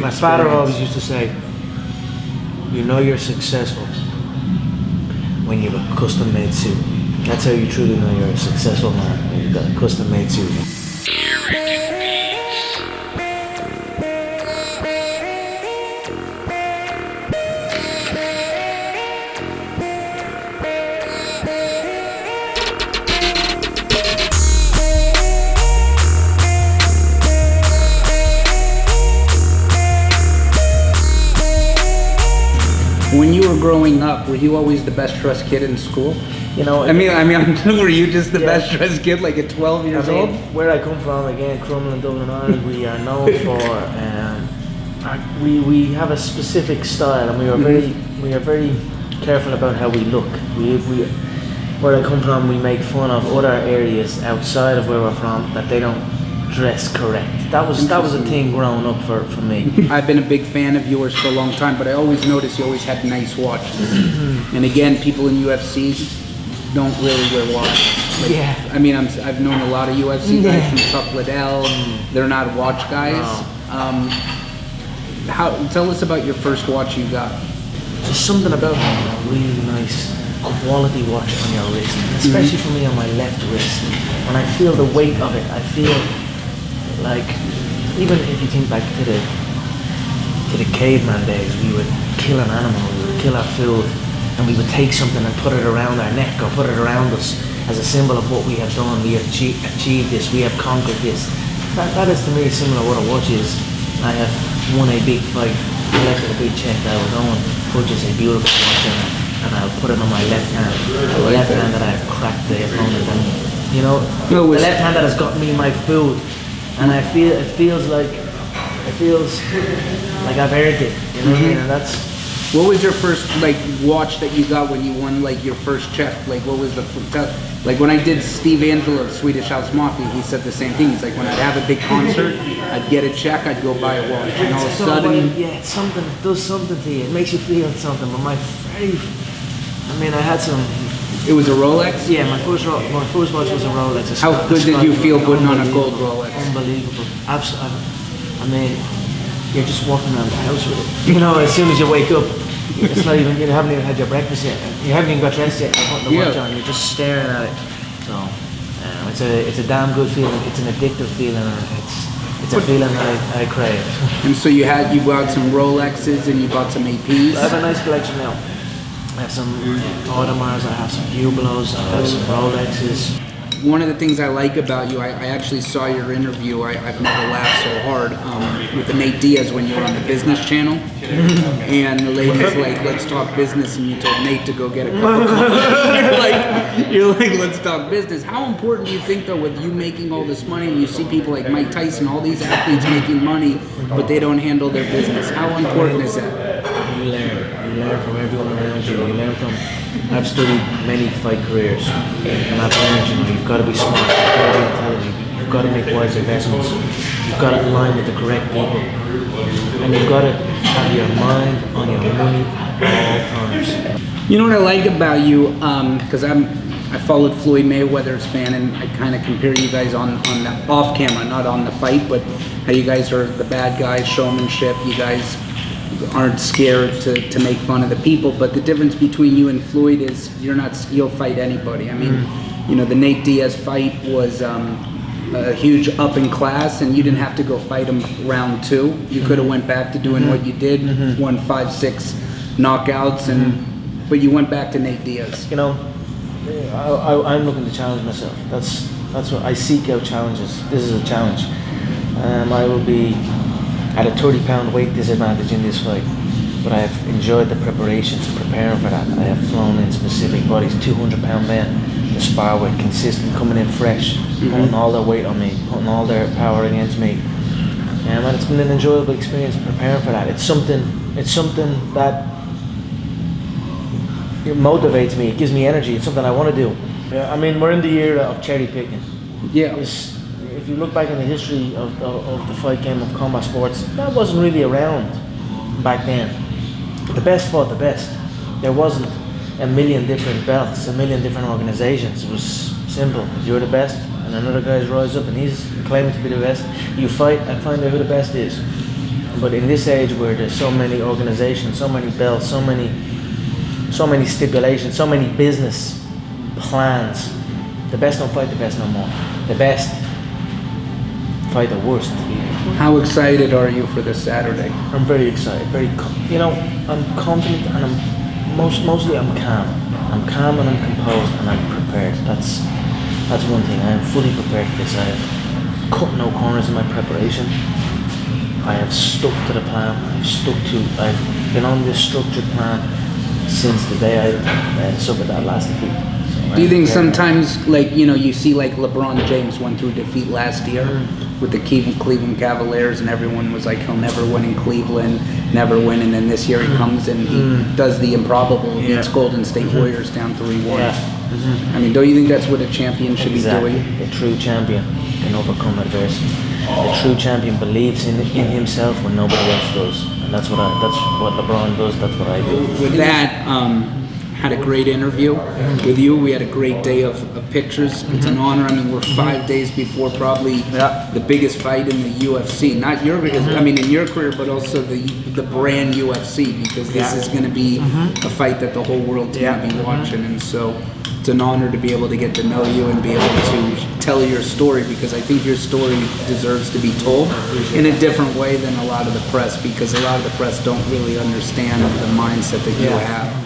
My father always used to say, you know you're successful when you have a custom-made suit. That's how you truly know you're a successful man, when you've got a custom-made suit. When you were growing up, were you always the best dressed kid in school? You know, I mean, were you just the best dressed kid, like at 12 years old? Where I come from, again, Crumlin, Dublin, Ireland, we are known for, we have a specific style, and we are very careful about how we look. Where I come from, we make fun of other areas outside of where we're from that they don't dress correct. That was a thing growing up for me. I've been a big fan of yours for a long time, but I always noticed you always had nice watches. And again, people in UFC don't really wear watches. Like, yeah. I mean, I've known a lot of UFC guys from Chuck Liddell. They're not watch guys. No. Tell us about your first watch you got. Just something about having a really nice quality watch on your wrist, especially for me on my left wrist. When I feel the weight of it, I feel like, even if you think back to the caveman days, we would kill an animal, we would kill our food, and we would take something and put it around our neck or put it around us as a symbol of what we have done. We have achieved this, we have conquered this. That is to me similar to what a watch is. I have won a big fight, collected a big check that I will go and purchase a beautiful watch and I'll put it on my left hand. The left hand that I have cracked the opponent down. You know, the left hand that has gotten me my food. And it feels like I've earned it, you know what I mean? And that's. What was your first watch that you got when you won your first check? Like what was the when I did Steve Angelo of Swedish House Mafia, he said the same thing. He's like, when I'd have a big concert, I'd get a check, I'd go buy a watch, and all of a sudden, it's something. It does something to you. It makes you feel something. But I had some. It was a Rolex? Yeah, my first watch was a Rolex. How good did you feel putting on a gold Rolex? Unbelievable. Absolutely. I mean, you're just walking around the house with it. You know, as soon as you wake up, it's not even, you haven't even had your breakfast yet. You haven't even got dressed yet. You're putting the watch on. You're just staring at it. So, it's a damn good feeling. It's an addictive feeling. It's a feeling I crave. And so you bought some Rolexes and you bought some APs? I have a nice collection now. I have some Audemars, I have some Hublots, I have some Rolexes. One of the things I like about you, I actually saw your interview, I've never laughed so hard, with the Nate Diaz when you were on the business channel. And the lady's like, let's talk business, and you told Nate to go get a cup of coffee. You're like, let's talk business. How important do you think though, with you making all this money, and you see people like Mike Tyson, all these athletes making money, but they don't handle their business? How important is that? You learn from everyone around you. I've studied many fight careers, and I've learned, you've got to be smart, you've got to be intelligent, you've got to make wise investments, you've got to align with the correct people, and you've got to have your mind on your money at all times. You know what I like about you, because I followed Floyd Mayweather's fan, and I kind of compare you guys on the off camera, not on the fight, but how you guys are the bad guys, showmanship, you guys aren't scared to make fun of the people, but the difference between you and Floyd is you'll fight anybody. I mean, the Nate Diaz fight was a huge up in class, and you didn't have to go fight him round 2. You could have went back to doing what you did, won 5-6 knockouts, but you went back to Nate Diaz. I'm looking to challenge myself. That's what I seek out, challenges. This is a challenge. I will be at a 30-pound weight disadvantage in this fight, but I have enjoyed the preparations, preparing for that. I have flown in specific bodies, 200-pound men to spar with, consistent, coming in fresh, putting all their weight on me, putting all their power against me. And it's been an enjoyable experience preparing for that. It's something that it motivates me. It gives me energy. It's something I want to do. Yeah, I mean, we're in the era of cherry picking. Yeah. If you look back in the history of the fight game of combat sports, that wasn't really around back then. The best fought the best. There wasn't a million different belts, a million different organizations. It was simple. If you're the best, and another guy's rise up and he's claiming to be the best, you fight and find out who the best is. But in this age where there's so many organizations, so many belts, so many stipulations, so many business plans, the best don't fight the best no more. The best fight the worst. How excited are you for this Saturday? I'm very excited. I'm confident, and mostly I'm calm. I'm calm and I'm composed and I'm prepared. That's one thing. I am fully prepared for this. I have cut no corners in my preparation. I have stuck to the plan. I've been on this structured plan since the day I suffered that last defeat. Do you think sometimes, you see like LeBron James went through defeat last year with the Cleveland Cavaliers, and everyone was like, he'll never win in Cleveland, never win, and then this year he comes and he does the improbable against Golden State Warriors down 3-1. I mean, don't you think that's what a champion should be doing? A true champion can overcome adversity. A true champion believes in himself when nobody else does, and that's what LeBron does. That's what I do. With that, had a great interview with you. We had a great day of pictures. It's an honor. I mean, we're 5 days before probably the biggest fight in the UFC. Not your, I mean, in your career, but also the brand UFC, because this is going to be a fight that the whole world's going to be watching. And so it's an honor to be able to get to know you and be able to tell your story, because I think your story deserves to be told in a different way than a lot of the press, because a lot of the press don't really understand the mindset that you have.